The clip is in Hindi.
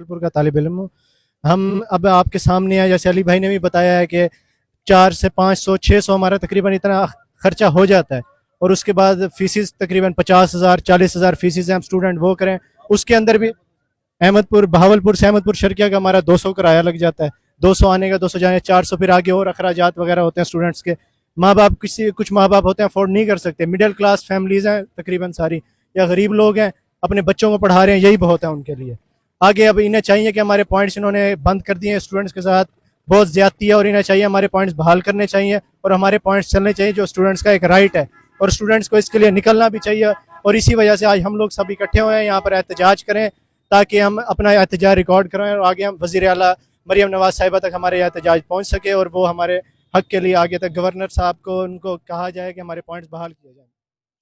बहावलपुर का तालिब इल्म हूँ। हम अब आपके सामने है, जैसे अली भाई ने भी बताया है कि 4 से 500 600 हमारा तकरीबन इतना खर्चा हो जाता है, और उसके बाद फीसिस तकरीबन 50,000 40,000 फीसिस हम स्टूडेंट वो करें। उसके अंदर भी अहमदपुर बहावलपुर से अहमदपुर शर्किया का हमारा 200 किराया लग जाता है, 200 आने का 200 जाने 400, फिर आगे और अखराजात वगैरह होते हैं स्टूडेंट्स के। माँ बाप कुछ माँ बाप होते हैं अफोर्ड नहीं कर सकते, मिडिल क्लास फैमिलीज हैं तकरीबन सारी, या गरीब लोग हैं अपने बच्चों को पढ़ा रहे हैं, यही बहुत है उनके लिए। आगे अब इन्हें चाहिए कि हमारे पॉइंट्स इन्होंने बंद कर दिए हैं स्टूडेंट्स के साथ, बहुत ज्यादती है, और इन्हें चाहिए हमारे पॉइंट्स बहाल करने चाहिए और हमारे पॉइंट्स चलने चाहिए, जो स्टूडेंट्स का एक राइट है, और स्टूडेंट्स को इसके लिए निकलना भी चाहिए। और इसी वजह से आज हम लोग सब इकट्ठे हुए हैं यहाँ पर एहतजाज करें, ताकि हम अपना एहतजाज रिकॉर्ड करें और आगे हम वज़ीर आला मरियम नवाज साहिबा तक हमारे एहतजाज पहुँच सके, और वो हमारे हक के लिए आगे तक गवर्नर साहब को उनको कहा जाए कि हमारे पॉइंट्स बहाल किए जाएँ।